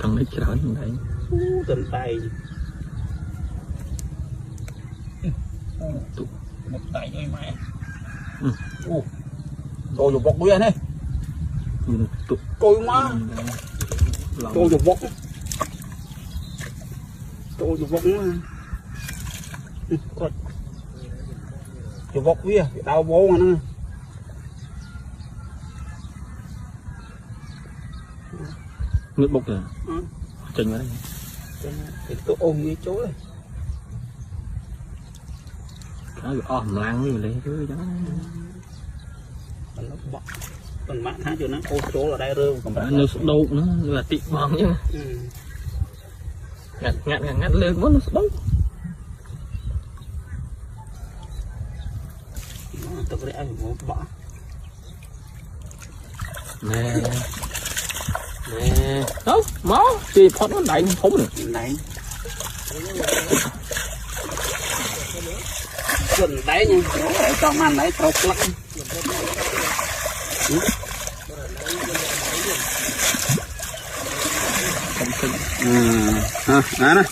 trong đấy trời đấy tuần tay một tay cho mày tôi dùng bọc bia này tôi má tôi dùng bọc dùng bọc bia đau bố mà nó nước bốc rồi chừng ở đây tôi ôm như chối này nó lăng như vậy chứ đó còn mạng hả cho nó ô số ở đây rêu còn nó đâu nữa là tiện bằng chứ ngặt lên quá nó đâu tôi có để một bỏ nè đó máu thì phốt nó đánh phóng đánh gần đấy nha nó trong ăn đấy trâu lắm ha nè